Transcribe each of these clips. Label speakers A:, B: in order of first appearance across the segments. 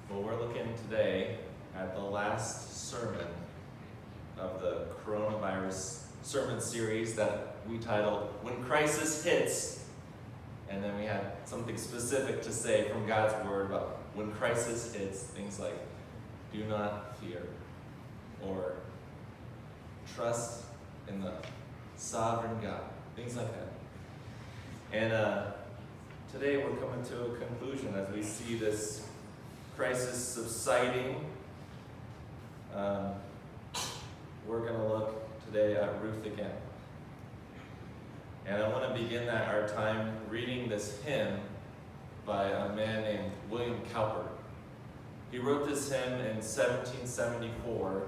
A: Well, we're looking today at the last sermon of the coronavirus sermon series that we titled, When Crisis Hits. And then we had something specific to say from God's Word about when crisis hits, things like, do not fear, or trust in the sovereign God, things like that. And today we're coming to a conclusion as we see this crisis subsiding. We're going to look today at Ruth again. And I want to begin our time reading this hymn by a man named William Cowper. He wrote this hymn in 1774,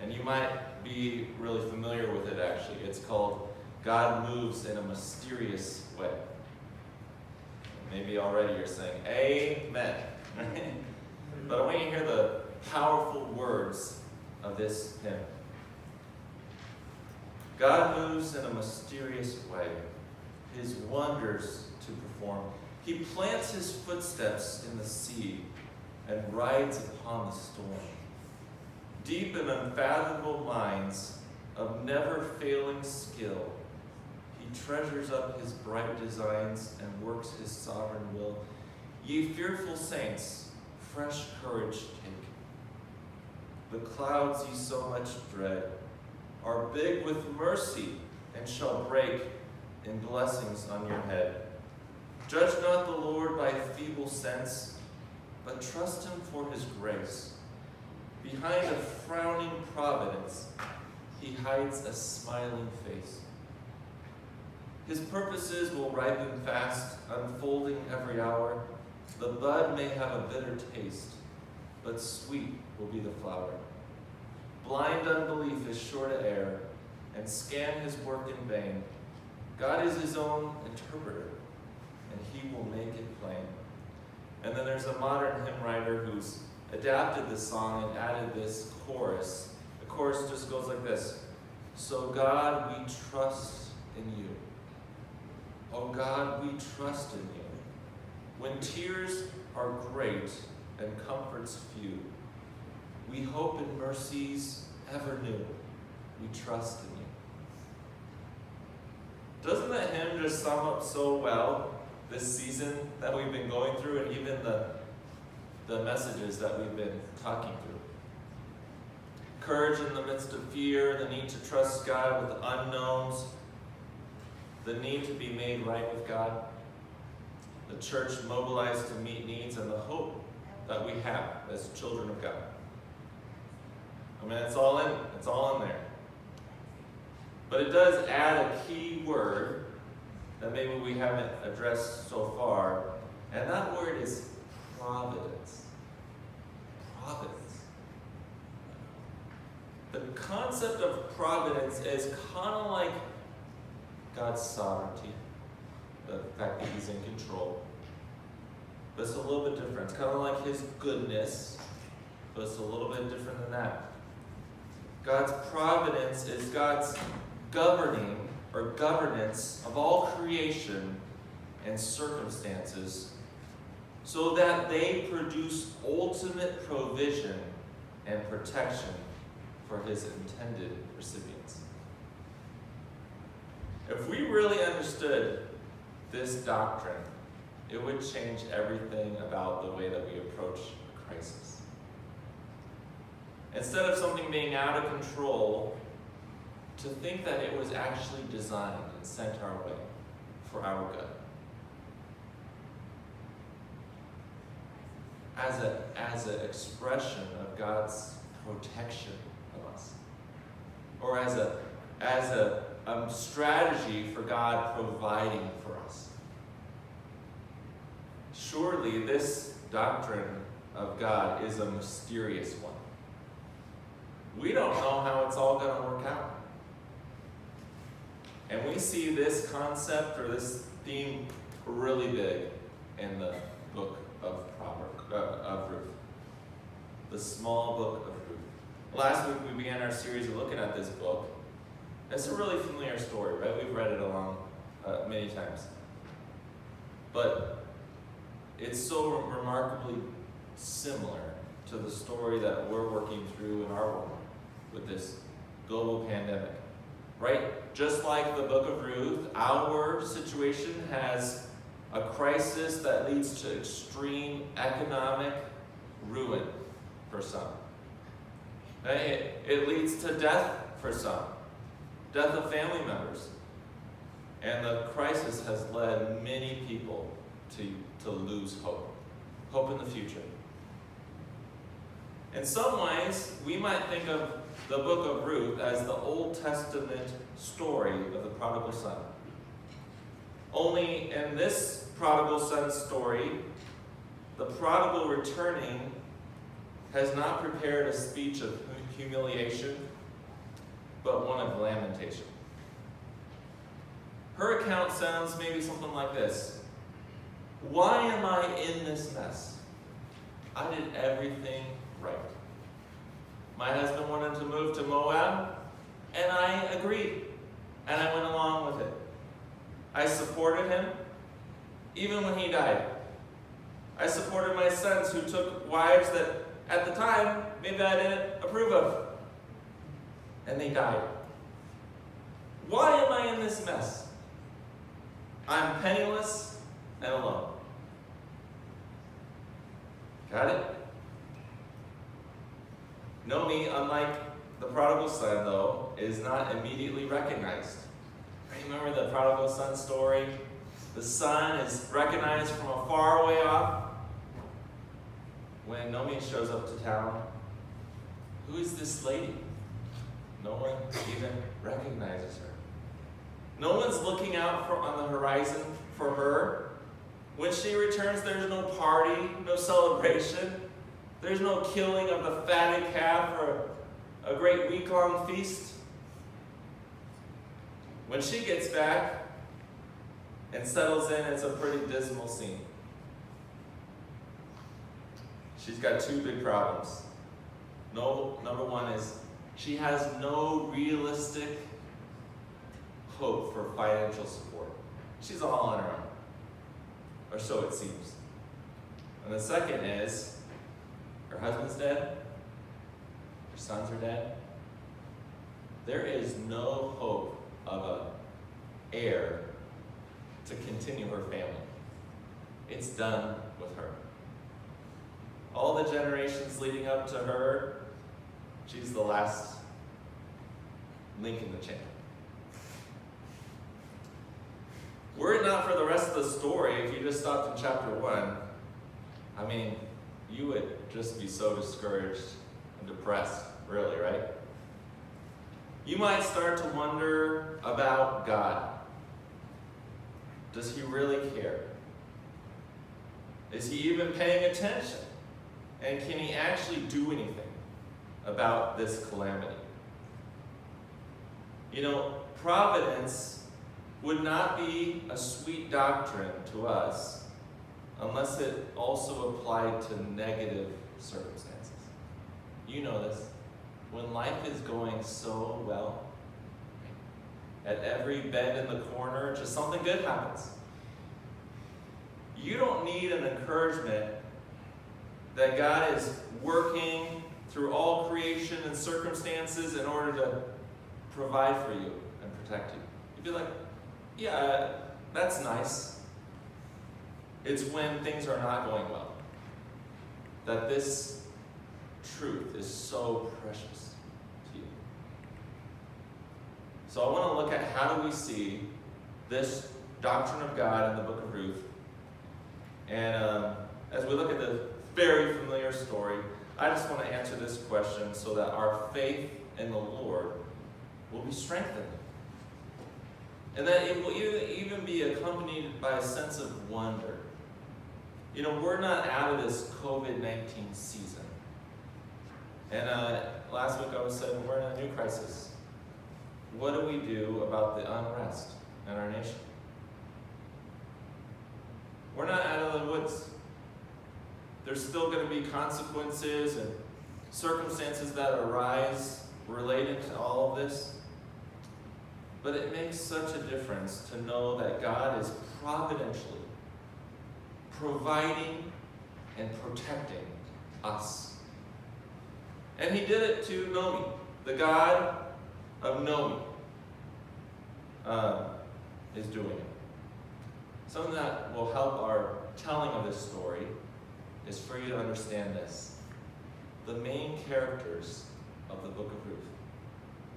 A: and you might be really familiar with it actually. It's called God Moves in a Mysterious Way. Maybe already you're saying, Amen. But I want you to hear the powerful words of this hymn. God moves in a mysterious way, his wonders to perform. He plants his footsteps in the sea and rides upon the storm. Deep and unfathomable minds of never-failing skill, he treasures up his bright designs and works his sovereign will. Ye fearful saints, fresh courage take. The clouds ye so much dread are big with mercy and shall break in blessings on your head. Judge not the Lord by feeble sense, but trust him for his grace. Behind a frowning providence, he hides a smiling face. His purposes will ripen fast, unfolding every hour. The bud may have a bitter taste, but sweet will be the flower. Blind unbelief is sure to err and scan his work in vain. God is his own interpreter, and he will make it plain. And then there's a modern hymn writer who's adapted this song and added this chorus. The chorus just goes like this. So God, we trust in you. Oh God, we trust in you. When tears are great and comforts few, we hope in mercies ever new. We trust in you. Doesn't that hymn just sum up so well this season that we've been going through, and even the messages that we've been talking through? Courage in the midst of fear, the need to trust God with the unknowns, the need to be made right with God, the church mobilized to meet needs, and the hope that we have as children of God. I mean, it's all in there. But it does add a key word that maybe we haven't addressed so far, and that word is providence. Providence. The concept of providence is kind of like God's sovereignty, the fact that he's in control. But it's a little bit different. It's kind of like his goodness, but it's a little bit different than that. God's providence is God's governing or governance of all creation and circumstances so that they produce ultimate provision and protection for his intended recipients. If we really understood this doctrine, it would change everything about the way that we approach a crisis. Instead of something being out of control, to think that it was actually designed and sent our way for our good. As an expression of God's protection of us. Or as a strategy for God providing for us. Surely this doctrine of God is a mysterious one. We don't know how it's all going to work out. And we see this concept or this theme really big in the book of Ruth. The small book of Ruth. Last week we began our series of looking at this book. It's a really familiar story, right? We've read it along many times. But it's so remarkably similar to the story that we're working through in our world with this global pandemic, right? Just like the book of Ruth, our situation has a crisis that leads to extreme economic ruin for some. It leads to death for some, death of family members. And the crisis has led many people to lose hope in the future. In some ways, we might think of the book of Ruth as the Old Testament story of the prodigal son. Only in this prodigal son story, the prodigal returning has not prepared a speech of humiliation, but one of lamentation. Her account sounds maybe something like this. Why am I in this mess? I did everything right. My husband wanted to move to Moab, and I agreed, and I went along with it. I supported him, even when he died. I supported my sons who took wives that, at the time, maybe I didn't approve of, and they died. Why am I in this mess? I'm penniless and alone. Got it? Naomi, unlike the prodigal son, though, is not immediately recognized. Remember the prodigal son story? The son is recognized from a far way off. When Naomi shows up to town, who is this lady? No one even recognizes her. No one's looking out on the horizon for her. When she returns, there's no party, no celebration. There's no killing of the fatted calf or a great week-long feast. When she gets back and settles in, it's a pretty dismal scene. She's got two big problems. Number one is she has no realistic hope for financial support. She's all on her own, or so it seems. And the second is her husband's dead, her sons are dead. There is no hope of an heir to continue her family. It's done with her. All the generations leading up to her, she's the last link in the chain. Were it not for the rest of the story, if you just stopped in chapter 1, I mean, you would just be so discouraged and depressed, really, right? You might start to wonder about God. Does he really care? Is he even paying attention? And can he actually do anything about this calamity? You know, providence would not be a sweet doctrine to us unless it also applied to negative circumstances. You know this. When life is going so well, at every bend in the corner, just something good happens. You don't need an encouragement that God is working through all creation and circumstances in order to provide for you and protect you. You'd be like, yeah, that's nice. It's when things are not going well that this truth is so precious to you. So I want to look at how do we see this doctrine of God in the book of Ruth. And as we look at the very familiar story, I just want to answer this question so that our faith in the Lord will be strengthened. And that it will even be accompanied by a sense of wonder. You know, we're not out of this COVID-19 season. And last week I was saying we're in a new crisis. What do we do about the unrest in our nation? We're not out of the woods. There's still going to be consequences and circumstances that arise related to all of this. But it makes such a difference to know that God is providentially providing and protecting us. And he did it to Nomi. The God of Nomi is doing it. Something that will help our telling of this story is for you to understand this. The main characters of the book of Ruth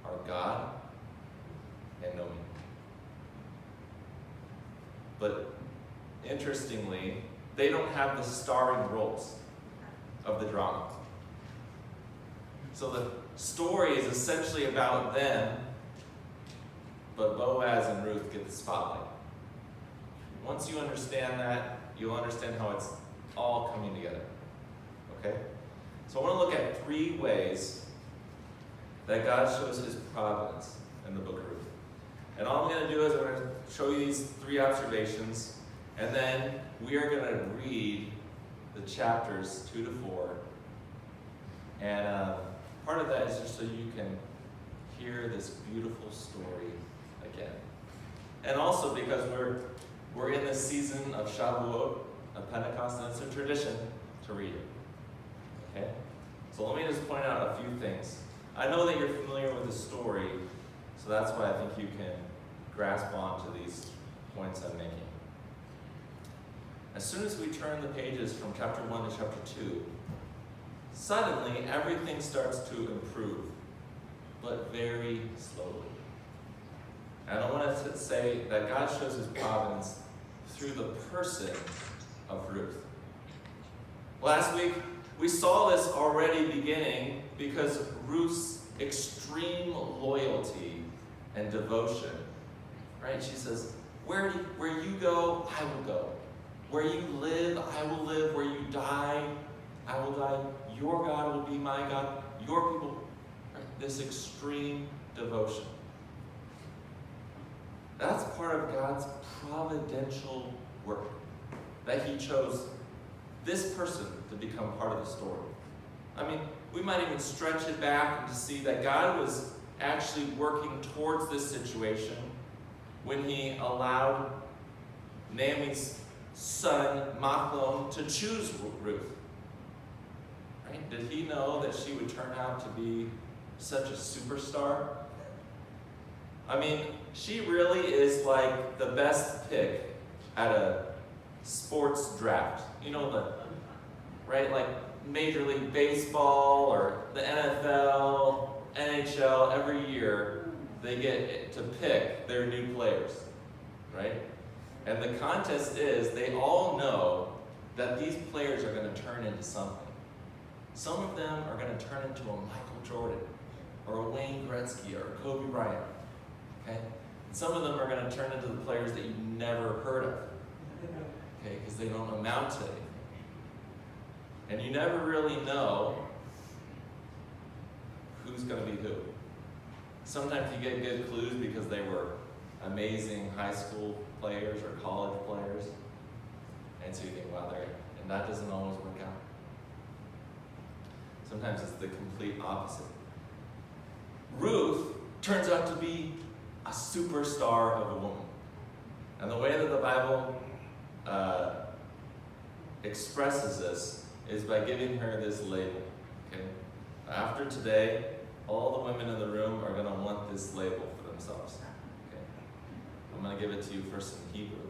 A: are God and Nomi. But interestingly, they don't have the starring roles of the drama. So the story is essentially about them, but Boaz and Ruth get the spotlight. Once you understand that, you'll understand how it's all coming together. Okay? So I want to look at 3 ways that God shows his providence in the book of Ruth. And all I'm going to do is I'm going to show you these 3 observations, and then we are going to read the chapters 2 to 4. And part of that is just so you can hear this beautiful story again. And also because we're in this season of Shavuot, of Pentecost, and it's a tradition to read it. Okay? So let me just point out a few things. I know that you're familiar with the story, so that's why I think you can grasp onto these points I'm making. As soon as we turn the pages from chapter 1 to chapter 2, suddenly everything starts to improve, but very slowly. And I want to say that God shows his providence through the person of Ruth. Last week, we saw this already beginning because Ruth's extreme loyalty and devotion, right? She says, where you go, I will go. Where you live, I will live. Where you die, I will die. Your God will be my God. Your people, right? This extreme devotion. That's part of God's providential work, that he chose this person to become part of the story. I mean, we might even stretch it back and to see that God was actually working towards this situation when he allowed Naomi's son, Machlon, to choose Ruth. Right? Did he know that she would turn out to be such a superstar? I mean, she really is like the best pick at a sports draft. You know, right? Like Major League Baseball or the NFL, NHL, every year they get to pick their new players, right? And the contest is, they all know that these players are going to turn into something. Some of them are going to turn into a Michael Jordan, or a Wayne Gretzky, or a Kobe Bryant, okay? And some of them are going to turn into the players that you've never heard of, okay? Because they don't amount to anything. And you never really know who's going to be who. Sometimes you get good clues because they were amazing high school players or college players. And so you think, wow, and that doesn't always work out. Sometimes it's the complete opposite. Ruth turns out to be a superstar of a woman. And the way that the Bible expresses this is by giving her this label. Okay? After today, all the women in the room are going to want this label for themselves. Okay? I'm going to give it to you first in Hebrew,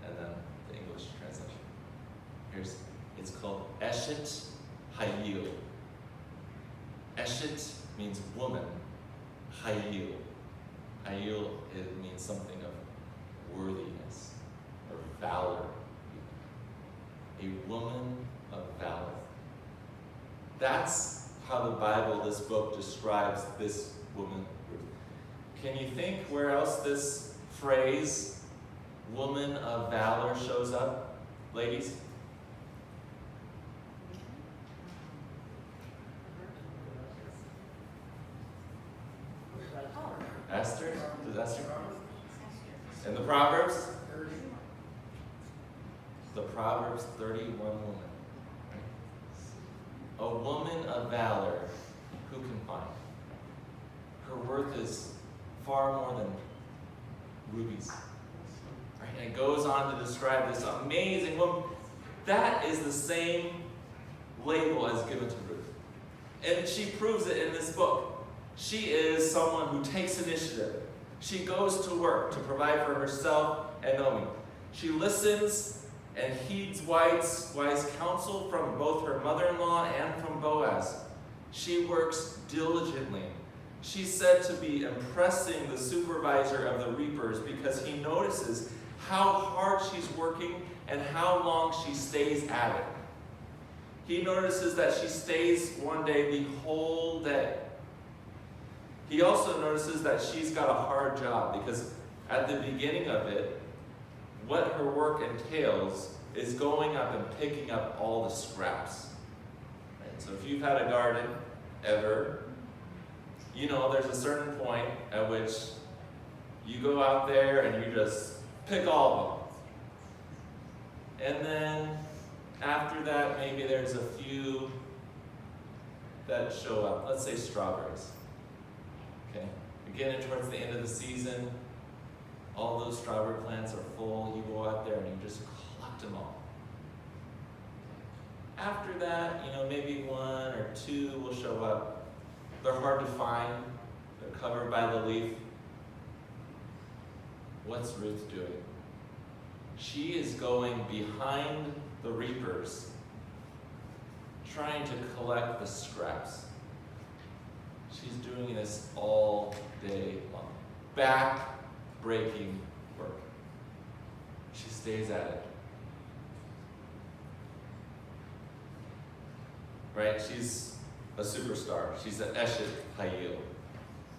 A: and then the English translation. It's called Eshet Hayil. Eshet means woman. Hayil. Hayil, it means something of worthiness or valor. A woman of valor. That's how the Bible, this book, describes this woman, Ruth. Can you think where else this phrase, woman of valor, shows up, ladies? Esther? Does Esther? In the Proverbs? The Proverbs 31 woman. A woman of valor, who can find? Her worth is far more than rubies. Right? And it goes on to describe this amazing woman. That is the same label as given to Ruth. And she proves it in this book. She is someone who takes initiative. She goes to work to provide for herself and Naomi. She listens and heeds wise counsel from both her mother-in-law and from Boaz. She works diligently. She's said to be impressing the supervisor of the reapers because he notices how hard she's working and how long she stays at it. He notices that she stays one day the whole day. He also notices that she's got a hard job because at the beginning of it, what her work entails is going up and picking up all the scraps. Right? So if you've had a garden ever, you know there's a certain point at which you go out there and you just pick all of them. And then after that, maybe there's a few that show up. Let's say strawberries. Okay, we're getting towards the end of the season. All those strawberry plants are full. You go out there and you just collect them all. After that, maybe one or two will show up. They're hard to find. They're covered by the leaf. What's Ruth doing? She is going behind the reapers, trying to collect the scraps. She's doing this all day long. Back-breaking work. She stays at it. Right? She's a superstar. She's an Eshet Hayil.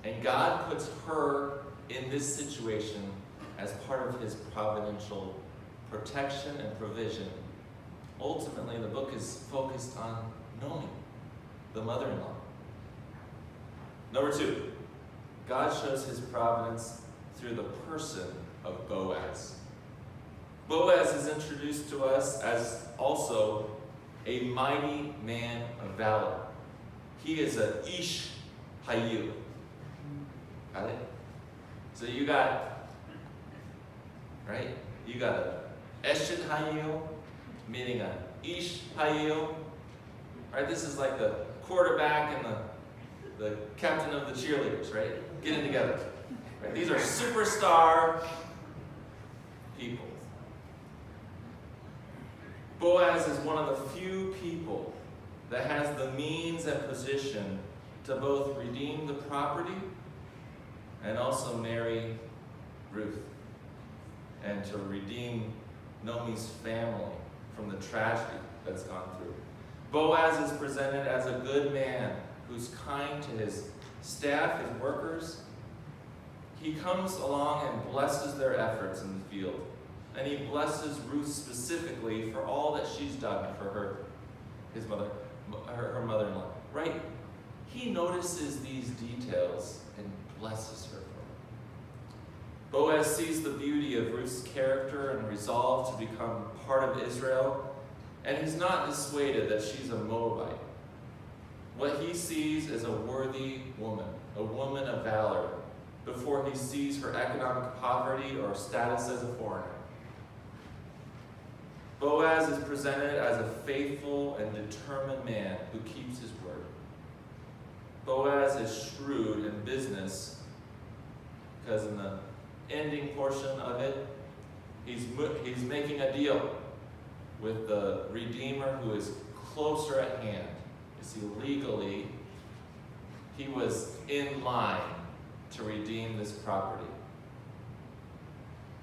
A: And God puts her in this situation as part of his providential protection and provision. Ultimately, the book is focused on Naomi, the mother-in-law. Number 2, God shows his providence through the person of Boaz. Boaz is introduced to us as also a mighty man of valor. He is an Ish Hayil. Got it? So you got a Eshet Hayil, meaning an Ish Hayil. Right? This is like the quarterback and the captain of the cheerleaders, right? Getting together. Right? These are superstar people. Boaz is one of the few people that has the means and position to both redeem the property and also marry Ruth and to redeem Naomi's family from the tragedy that's gone through. Boaz is presented as a good man who's kind to his staff, his workers. He comes along and blesses their efforts in the field. And he blesses Ruth specifically for all that she's done for her mother-in-law. Right? He notices these details and blesses her for them. Boaz sees the beauty of Ruth's character and resolve to become part of Israel. And he's not dissuaded that she's a Moabite. What he sees is a worthy woman, a woman of valor, before he sees her economic poverty or status as a foreigner. Boaz is presented as a faithful and determined man who keeps his word. Boaz is shrewd in business because in the ending portion of it, he's making a deal with the Redeemer who is closer at hand. You see, legally, he was in line to redeem this property.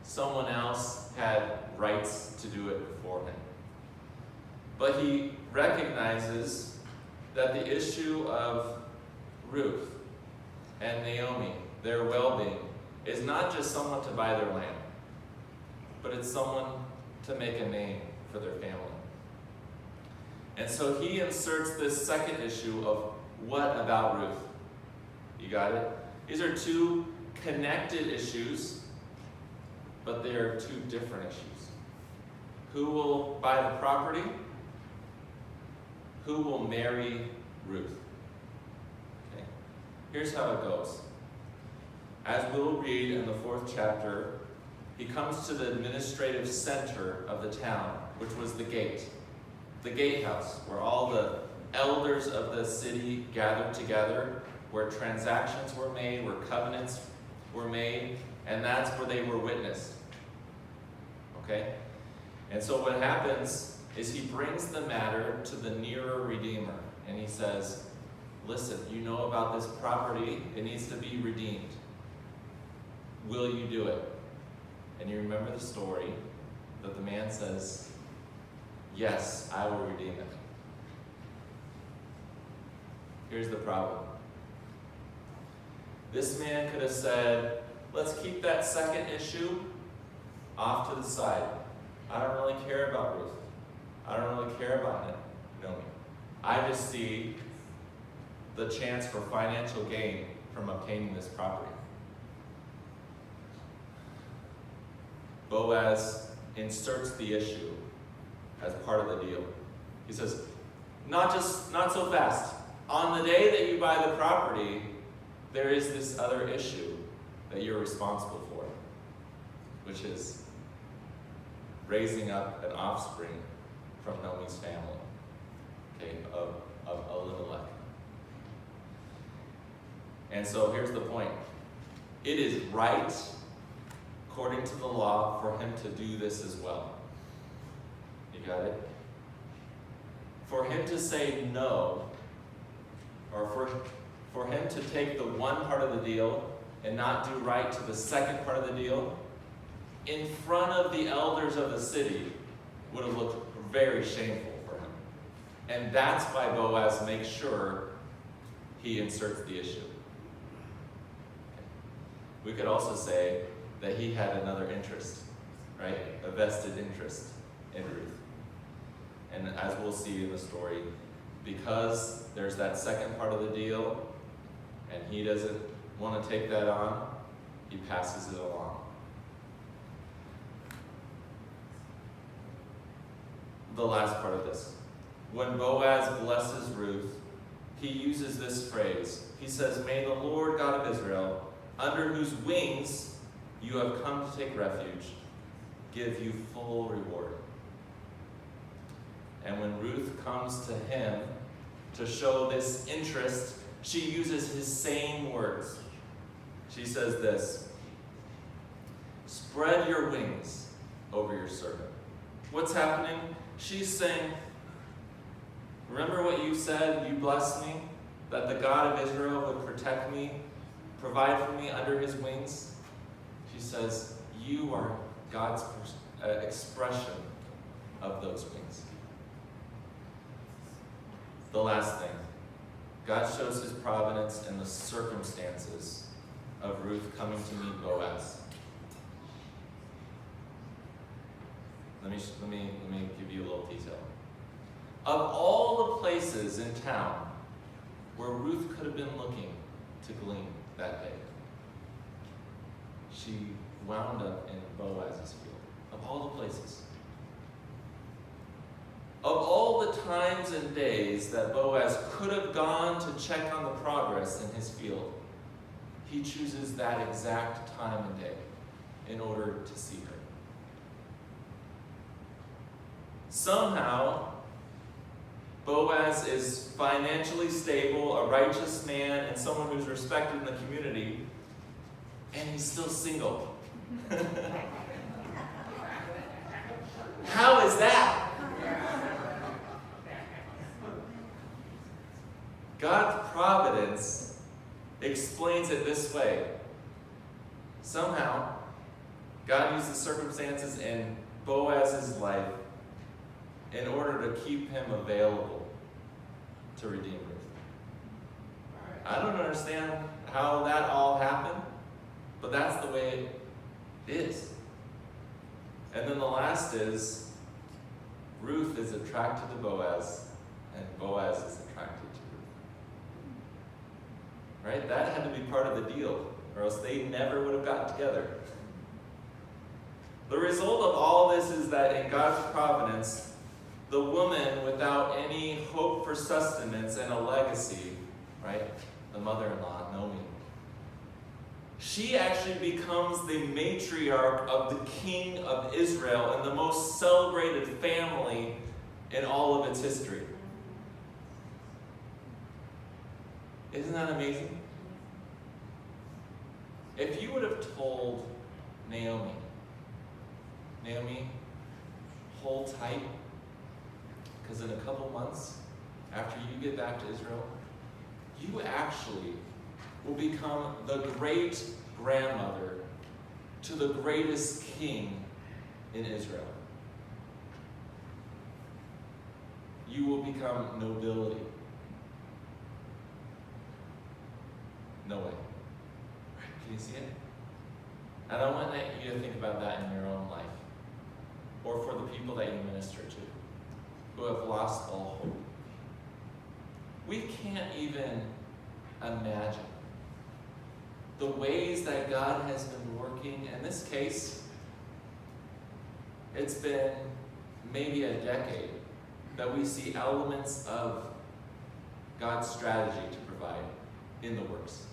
A: Someone else had rights to do it before him. But he recognizes that the issue of Ruth and Naomi, their well-being, is not just someone to buy their land, but it's someone to make a name for their family. And so he inserts this second issue of what about Ruth? You got it? These are two connected issues, but they are two different issues. Who will buy the property? Who will marry Ruth? Okay. Here's how it goes. As we'll read in the 4th chapter, he comes to the administrative center of the town, which was the gate. the gatehouse, where all the elders of the city gathered together, where transactions were made, where covenants were made, and that's where they were witnessed. Okay? And so what happens is he brings the matter to the nearer Redeemer, and he says, listen, you know about this property, it needs to be redeemed. Will you do it? And you remember the story that the man says, yes, I will redeem it. Here's the problem. This man could have said, let's keep that second issue off to the side. I don't really care about Ruth. I don't really care about Naomi. I just see the chance for financial gain from obtaining this property. Boaz inserts the issue as part of the deal. He says, not so fast. On the day that you buy the property, there is this other issue that you're responsible for, which is raising up an offspring from Naomi's family, okay, of Elimelech. And so here's the point. It is right, according to the law, for him to do this as well. You got it? For him to say no, or for him to take the one part of the deal and not do right to the second part of the deal, in front of the elders of the city, would have looked very shameful for him. And that's why Boaz makes sure he inserts the issue. We could also say that he had another interest, right? A vested interest in Ruth. And as we'll see in the story, because there's that second part of the deal, and he doesn't want to take that on, he passes it along. The last part of this. When Boaz blesses Ruth, he uses this phrase. He says, may the Lord God of Israel, under whose wings you have come to take refuge, give you full reward. And when Ruth comes to him to show this interest, she uses his same words. She says this, spread your wings over your servant. What's happening? She's saying, remember what you said, you blessed me, that the God of Israel would protect me, provide for me under his wings? She says, you are God's expression of those wings. The last thing, God shows his providence in the circumstances of Ruth coming to meet Boaz. Let me give you a little detail. Of all the places in town where Ruth could have been looking to glean that day, she wound up in Boaz's field. Of all the places. Of all the times and days that Boaz could have gone to check on the progress in his field, he chooses that exact time and day in order to see her. Somehow, Boaz is financially stable, a righteous man, and someone who's respected in the community, and he's still single. How is that? God's providence explains it this way. Somehow, God used the circumstances in Boaz's life in order to keep him available to redeem Ruth. I don't understand how that all happened, but that's the way it is. And then the last is, Ruth is attracted to Boaz, and Boaz is attracted to Ruth. Right? That had to be part of the deal, or else they never would have gotten together. The result of all this is that in God's providence, the woman without any hope for sustenance and a legacy, right? The mother-in-law, Naomi, she actually becomes the matriarch of the king of Israel and the most celebrated family in all of its history. Isn't that amazing? If you would have told Naomi, hold tight, because in a couple months, after you get back to Israel, you actually will become the great-grandmother to the greatest king in Israel. You will become nobility. No way. Can you see it? And I want you to think about that in your own life, or for the people that you minister to, who have lost all hope. We can't even imagine the ways that God has been working. In this case, it's been maybe a decade that we see elements of God's strategy to provide in the works.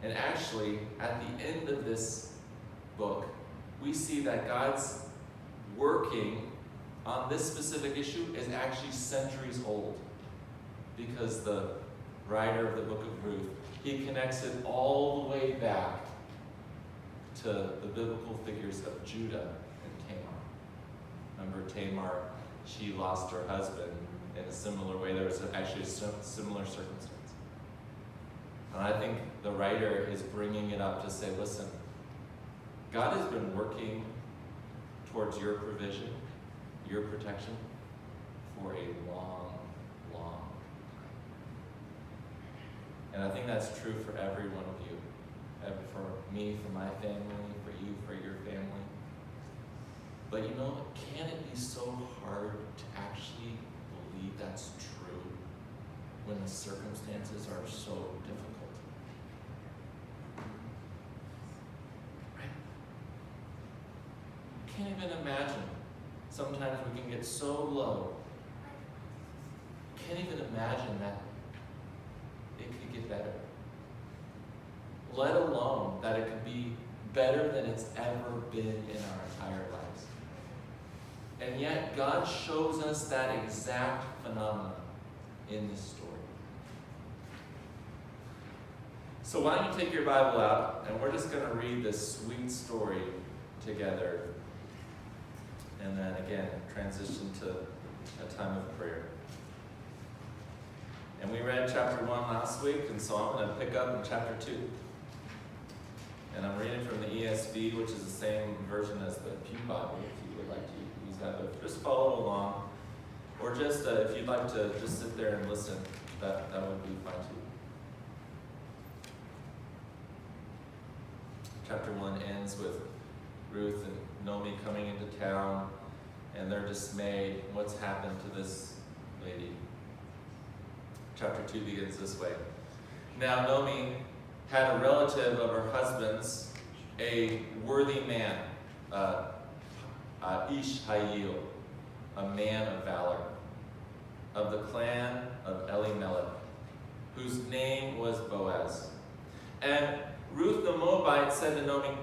A: And actually, at the end of this book, we see that God's working on this specific issue is actually centuries old, because the writer of the book of Ruth, he connects it all the way back to the biblical figures of Judah and Tamar. Remember Tamar, she lost her husband in a similar way. There was actually a similar circumstance. And I think the writer is bringing it up to say, listen, God has been working towards your provision, your protection, for a long, long time. And I think that's true for every one of you. And for me, for my family, for you, for your family. But you know, can it be so hard to actually believe that's true when the circumstances are so difficult? I can't even imagine. Sometimes we can get so low. Can't even imagine that it could get better. Let alone that it could be better than it's ever been in our entire lives. And yet God shows us that exact phenomenon in this story. So why don't you take your Bible out, and we're just going to read this sweet story together. And then again, transition to a time of prayer. And we read chapter 1 last week, and so I'm going to pick up in chapter 2. And I'm reading from the ESV, which is the same version as the Pew Bible, if you would like to use that. But just follow along. Or just, if you'd like to just sit there and listen, that would be fine too. Chapter 1 ends with Ruth and Naomi coming into town, and they're dismayed. What's happened to this lady? Chapter 2 begins this way. Now Naomi had a relative of her husband's, a worthy man, Ishmael, a man of valor, of the clan of Elimelech, whose name was Boaz. And Ruth the Moabite said to Naomi,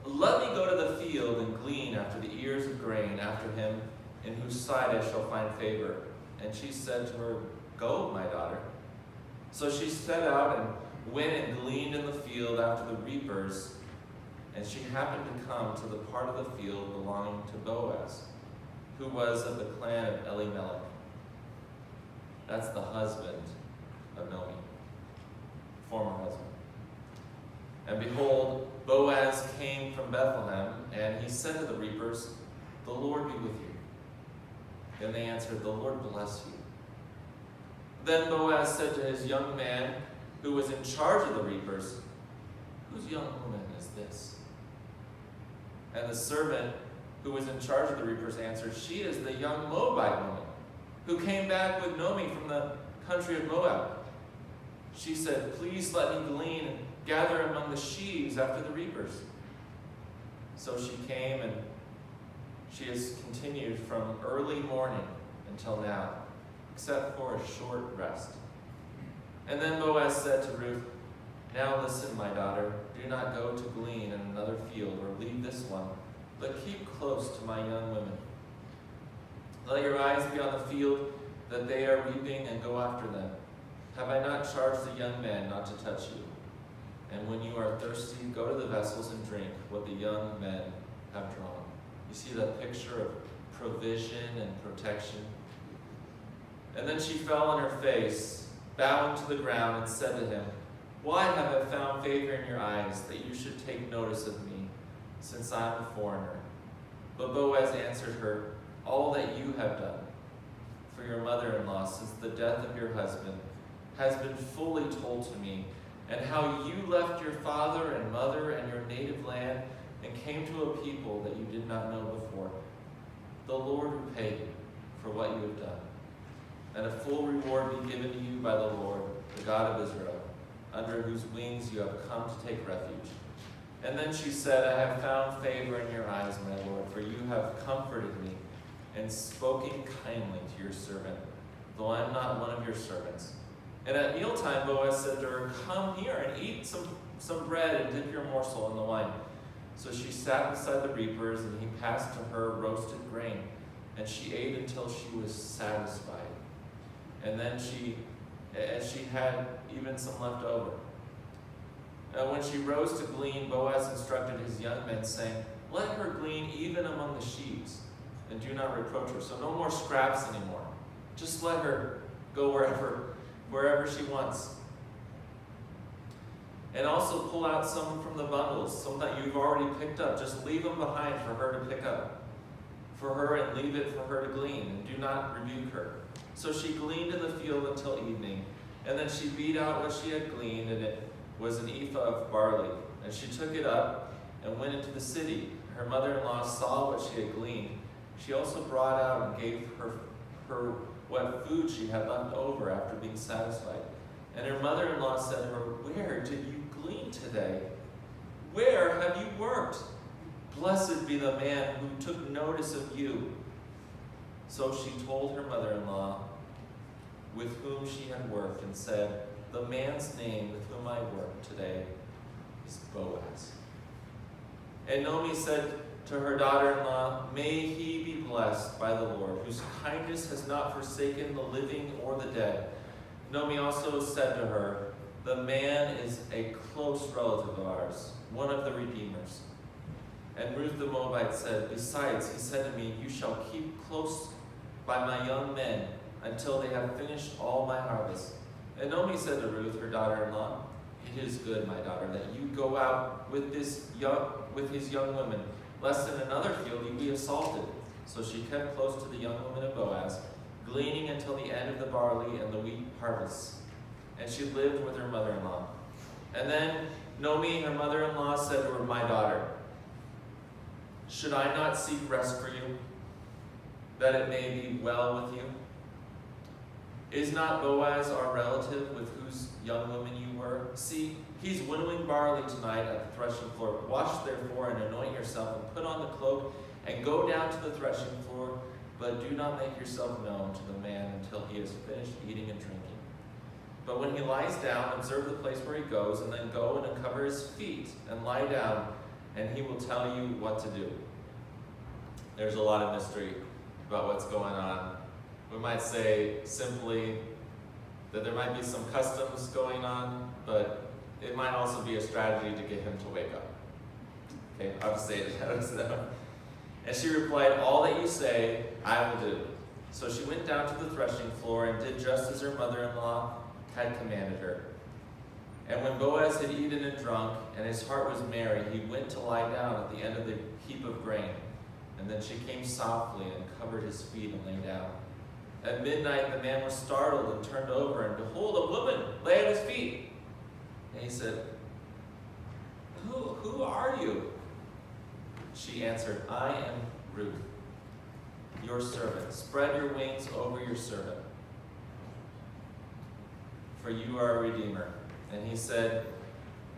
A: "Let me go to the field and glean after the ears of grain after him, in whose sight I shall find favor." And she said to her, "Go, my daughter." So she set out and went and gleaned in the field after the reapers, and she happened to come to the part of the field belonging to Boaz, who was of the clan of Elimelech. That's the husband of Naomi, former husband. And behold, Boaz came from Bethlehem, and he said to the reapers, "The Lord be with you." And they answered, "The Lord bless you." Then Boaz said to his young man, who was in charge of the reapers, "Whose young woman is this?" And the servant who was in charge of the reapers answered, "She is the young Moabite woman, who came back with Naomi from the country of Moab." She said, "Please let me glean and gather among the sheaves after the reapers." So she came, and she has continued from early morning until now, except for a short rest. And then Boaz said to Ruth, "Now listen, my daughter, do not go to glean in another field or leave this one, but keep close to my young women." Let your eyes be on the field that they are reaping, and go after them. Have I not charged the young men not to touch you? And when you are thirsty, go to the vessels and drink what the young men have drawn. You see that picture of provision and protection? And then she fell on her face, bowing to the ground, and said to him, Why have I found favor in your eyes, that you should take notice of me, since I am a foreigner? But Boaz answered her, All that you have done for your mother-in-law since the death of your husband has been fully told to me, and how you left your father and mother and your native land and came to a people that you did not know before. The Lord repay you for what you have done, and a full reward be given to you by the Lord, the God of Israel, under whose wings you have come to take refuge. And then she said, I have found favor in your eyes, my Lord, for you have comforted me and spoken kindly to your servant, though I am not one of your servants. And at mealtime, Boaz said to her, Come here and eat some bread and dip your morsel in the wine. So she sat beside the reapers, and he passed to her roasted grain, and she ate until she was satisfied. And then she had even some left over. When she rose to glean, Boaz instructed his young men, saying, Let her glean even among the sheaves, and do not reproach her. So no more scraps anymore. Just let her go wherever she wants. And also pull out some from the bundles, some that you've already picked up. Just leave them behind for her to pick up for her, and leave it for her to glean, and do not rebuke her. So she gleaned in the field until evening, and then she beat out what she had gleaned, and it was an ephah of barley. And she took it up and went into the city. Her mother-in-law saw what she had gleaned. She also brought out and gave her what food she had left over after being satisfied. And her mother-in-law said to her, Where did you glean today? Where have you worked? Blessed be the man who took notice of you. So she told her mother-in-law with whom she had worked, and said, The man's name with whom I work today is Boaz. And Naomi said to her daughter-in-law, May he be blessed by the Lord, whose kindness has not forsaken the living or the dead. Naomi also said to her, The man is a close relative of ours, one of the redeemers. And Ruth the Moabite said, Besides, he said to me, You shall keep close by my young men until they have finished all my harvest. And Naomi said to Ruth, her daughter-in-law, It is good, my daughter, that you go out with his young women, lest in another field you be assaulted. So she kept close to the young women of Boaz, gleaning until the end of the barley and the wheat harvests. And she lived with her mother-in-law. And then Naomi, her mother-in-law, said to her, My daughter, should I not seek rest for you, that it may be well with you? Is not Boaz our relative, with whose young women you were? See, he's winnowing barley tonight at the threshing floor. Wash therefore and anoint yourself, and put on the cloak, and go down to the threshing floor, but do not make yourself known to the man until he has finished eating and drinking. But when he lies down, observe the place where he goes, and then go and uncover his feet, and lie down, and he will tell you what to do. There's a lot of mystery about what's going on. We might say simply that there might be some customs going on, but it might also be a strategy to get him to wake up. Okay, I'll just say it as that. And she replied, All that you say, I will do. So she went down to the threshing floor and did just as her mother-in-law had commanded her. And when Boaz had eaten and drunk, and his heart was merry, he went to lie down at the end of the heap of grain. And then she came softly and covered his feet and lay down. At midnight the man was startled and turned over, and behold, a woman lay at his feet. And he said, Who are you? She answered, I am Ruth, your servant. Spread your wings over your servant, for you are a redeemer. And he said,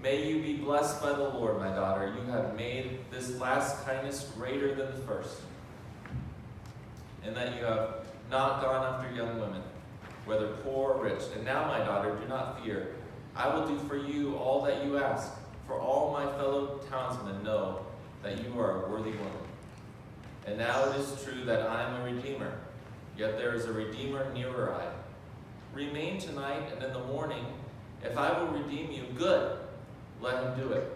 A: May you be blessed by the Lord, my daughter. You have made this last kindness greater than the first, and that you have not gone after young women, whether poor or rich. And now, my daughter, do not fear. I will do for you all that you ask, for all my fellow townsmen know that you are a worthy woman. And now it is true that I am a redeemer. yet there is a Redeemer nearer I. Remain tonight, and in the morning, if I will redeem you, good, let him do it.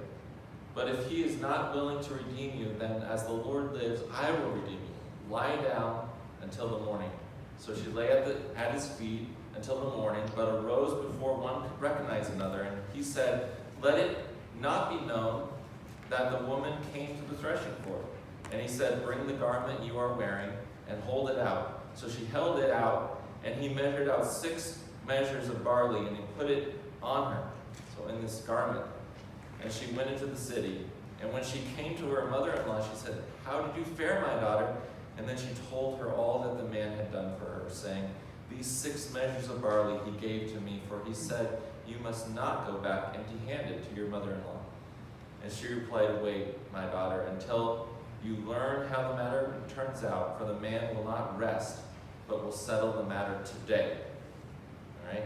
A: But if he is not willing to redeem you, then as the Lord lives, I will redeem you. Lie down until the morning. So she lay at his feet until the morning, but arose before one could recognize another. And he said, let it not be known that the woman came to the threshing floor. And he said, bring the garment you are wearing and hold it out. So she held it out, and he measured out 6 measures of barley, and he put it on her, so in this garment. And she went into the city. And when she came to her mother-in-law, she said, how did you fare, my daughter? And then she told her all that the man had done for her, saying, these 6 measures of barley he gave to me, for he said, you must not go back empty-handed to your mother-in-law. And she replied, wait, my daughter, until you learn how the matter turns out, for the man will not rest, but will settle the matter today. All right?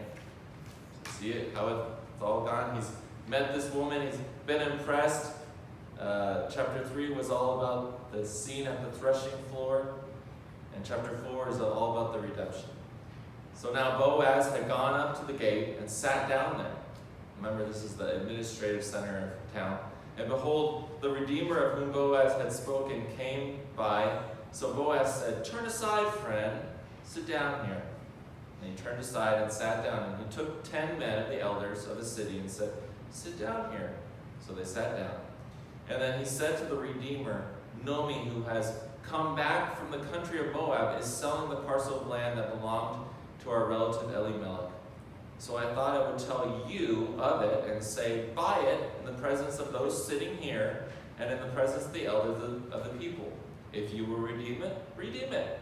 A: See it, how it's all gone? He's met this woman, he's been impressed. Chapter 3 was all about the scene at the threshing floor, and chapter 4 is all about the redemption. So now Boaz had gone up to the gate and sat down there. Remember, this is the administrative center of town. And behold, the Redeemer of whom Boaz had spoken came by. So Boaz said, turn aside, friend, sit down here. And he turned aside and sat down, and he took 10 men of the elders of the city and said, sit down here. So they sat down. And then he said to the Redeemer, Naomi, who has come back from the country of Moab, is selling the parcel of land that belonged to our relative Elimelech. So I thought I would tell you of it and say, buy it in the presence of those sitting here and in the presence of the elders of the people. If you will redeem it, redeem it.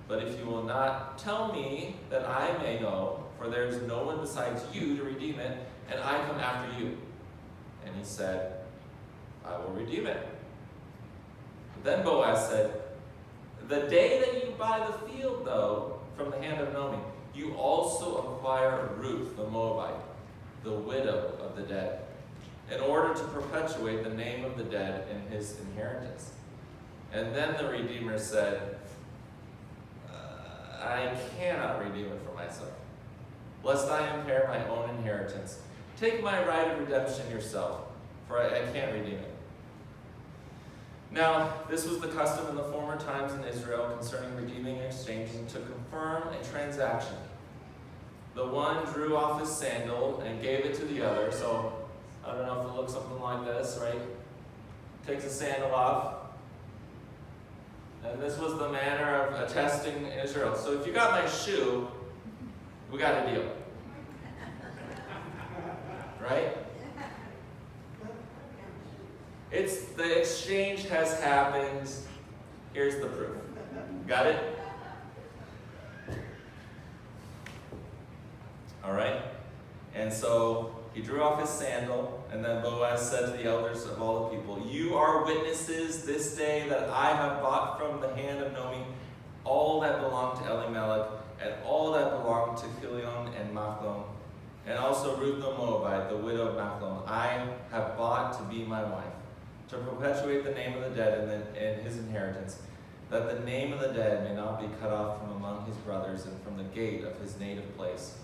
A: But if you will not, tell me that I may know, for there is no one besides you to redeem it, and I come after you. And he said, I will redeem it. Then Boaz said, the day that you buy the field, though, from the hand of Naomi, you also acquire Ruth the Moabite, the widow of the dead, in order to perpetuate the name of the dead in his inheritance. And then the Redeemer said, I cannot redeem it for myself, lest I impair my own inheritance. Take my right of redemption yourself, for I can't redeem it. Now, this was the custom in the former times in Israel concerning redeeming and exchanging to confirm a transaction. The one drew off his sandal and gave it to the other. So, I don't know if it looks something like this, right? Takes the sandal off. And this was the manner of attesting Israel. So if you got my shoe, we got a deal. Right? The exchange has happened. Here's the proof. Got it? All right? And so he drew off his sandal, and then Boaz said to the elders of all the people, you are witnesses this day that I have bought from the hand of Naomi all that belonged to Elimelech, and all that belonged to Chilion and Machlon, and also Ruth the Moabite, the widow of Machlon, I have bought to be my wife, to perpetuate the name of the dead in his inheritance, that the name of the dead may not be cut off from among his brothers and from the gate of his native place.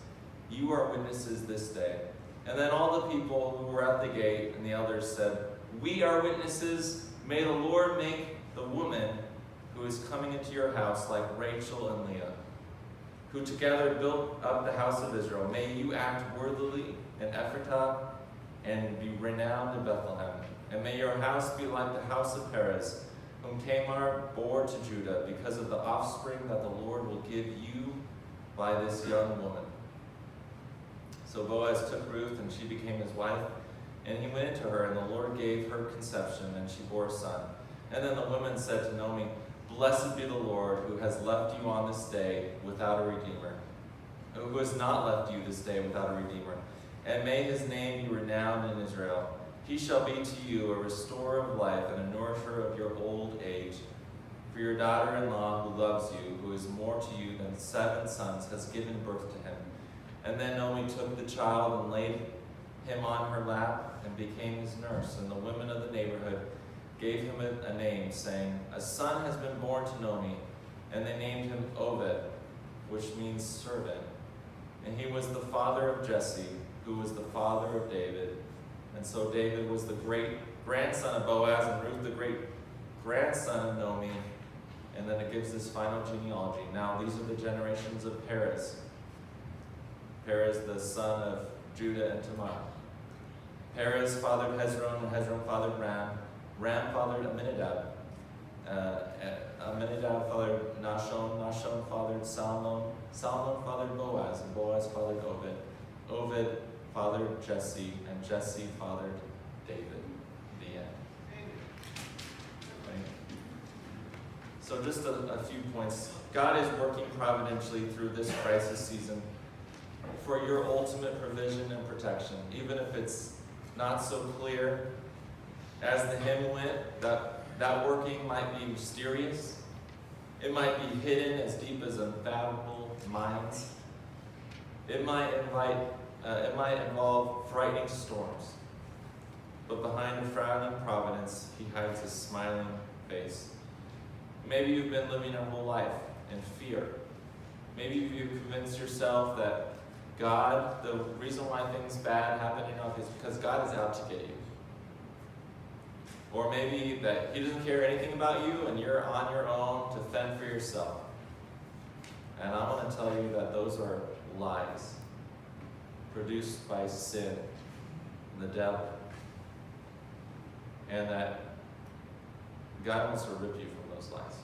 A: You are witnesses this day. And then all the people who were at the gate and the elders said, we are witnesses. May the Lord make the woman who is coming into your house like Rachel and Leah, who together built up the house of Israel. May you act worthily in Ephratah and be renowned in Bethlehem. And may your house be like the house of Perez, whom Tamar bore to Judah, because of the offspring that the Lord will give you by this young woman. So Boaz took Ruth, and she became his wife. And he went into her, and the Lord gave her conception, and she bore a son. And then the woman said to Naomi, blessed be the Lord, who has left you on this day without a redeemer, who has not left you this day without a redeemer. And may his name be renowned in Israel. He shall be to you a restorer of life and a nourisher of your old age. For your daughter-in-law who loves you, who is more to you than 7 sons, has given birth to him. And then Naomi took the child and laid him on her lap and became his nurse. And the women of the neighborhood gave him a name, saying, a son has been born to Naomi. And they named him Obed, which means servant. And he was the father of Jesse, who was the father of David. And so David was the great-grandson of Boaz, and Ruth the great-grandson of Naomi. And then it gives this final genealogy. Now these are the generations of Perez. Perez, the son of Judah and Tamar. Perez fathered Hezron, and Hezron fathered Ram. Ram fathered Amminadab. Amminadab fathered Nahshon. Nahshon fathered Salmon. Salmon fathered Boaz, and Boaz fathered Obed. Obed fathered Jesse, and Jesse fathered David. The end. Right? So just a few points. God is working providentially through this crisis season for your ultimate provision and protection, even if it's not so clear. As the hymn went, that working might be mysterious. It might be hidden as deep as unfathomable minds. It might involve frightening storms. But behind a frowning providence, he hides his smiling face. Maybe you've been living your whole life in fear. Maybe you've convinced yourself that God, the reason why things bad happen in your life is because God is out to get you. Or maybe that he doesn't care anything about you and you're on your own to fend for yourself. And I want to tell you that those are lies produced by sin and the devil. And that God wants to rip you from those lies.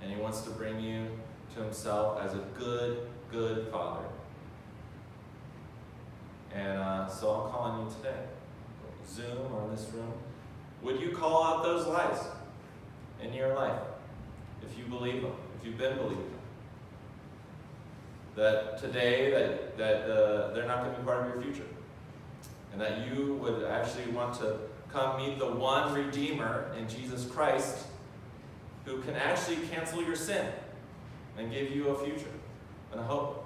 A: And he wants to bring you to himself as a good, good father. And so I'm calling you today, Zoom or in this room. Would you call out those lies in your life if you believe them, if you've been believing them? That today they're not going to be part of your future. And that you would actually want to come meet the one Redeemer in Jesus Christ who can actually cancel your sin and give you a future and a hope.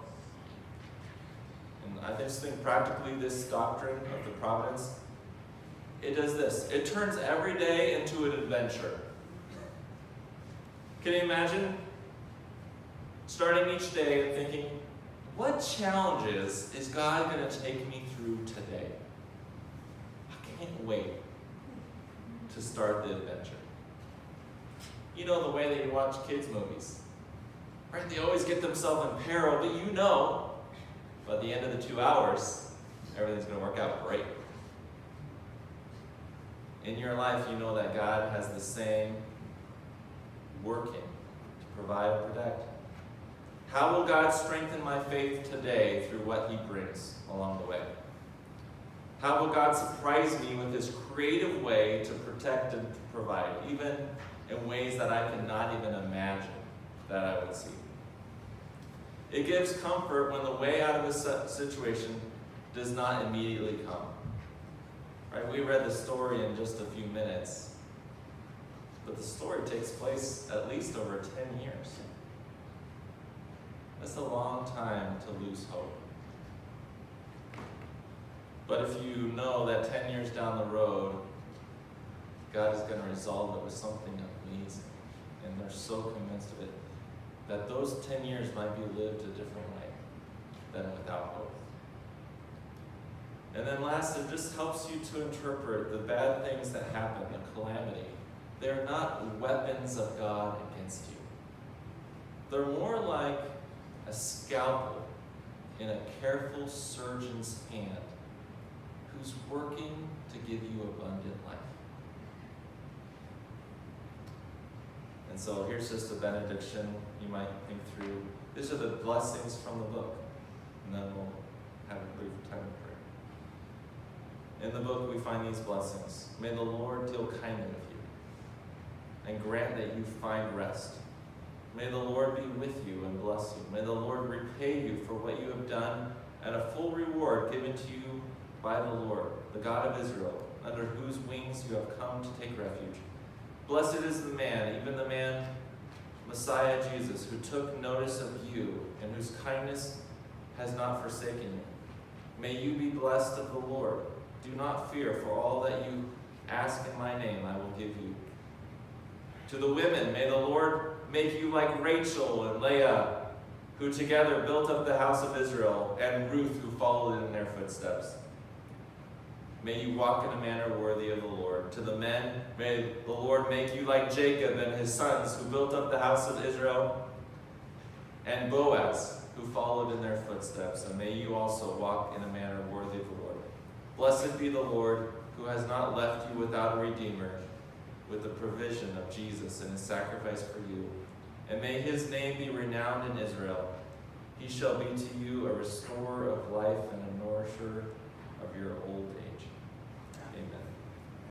A: And I just think practically this doctrine of the providence, it does this. It turns every day into an adventure. Can you imagine starting each day and thinking, what challenges is God going to take me through today? I can't wait to start the adventure. You know the way that you watch kids' movies, right? They always get themselves in peril, but you know, by the end of the 2 hours, everything's going to work out great. In your life, you know that God has the same working to provide and protect. How will God strengthen my faith today through what he brings along the way? How will God surprise me with his creative way to protect and to provide, even in ways that I cannot even imagine that I would see? It gives comfort when the way out of a situation does not immediately come. Right? We read the story in just a few minutes, but the story takes place at least over 10 years. That's a long time to lose hope. But if you know that 10 years down the road, God is going to resolve it with something amazing, and they're so convinced of it, that those 10 years might be lived a different way than without hope. And then last, it just helps you to interpret the bad things that happen, the calamity. They're not weapons of God against you. They're more like a scalpel in a careful surgeon's hand who's working to give you abundant life. And so here's just a benediction you might think through. These are the blessings from the book. And then we'll have a brief time of prayer. In the book we find these blessings. May the Lord deal kindly with you and grant that you find rest. May the Lord be with you and bless you. May the Lord repay you for what you have done, and a full reward given to you by the Lord, the God of Israel, under whose wings you have come to take refuge. Blessed is the man, even the man, Messiah Jesus, who took notice of you and whose kindness has not forsaken you. May you be blessed of the Lord. Do not fear, for all that you ask in my name I will give you. To the women, may the Lord make you like Rachel and Leah, who together built up the house of Israel, and Ruth, who followed in their footsteps. May you walk in a manner worthy of the Lord. To the men, may the Lord make you like Jacob and his sons, who built up the house of Israel, and Boaz, who followed in their footsteps. And may you also walk in a manner worthy of the Lord. Blessed be the Lord, who has not left you without a redeemer, with the provision of Jesus and his sacrifice for you. And may his name be renowned in Israel. He shall be to you a restorer of life and a nourisher of your old age.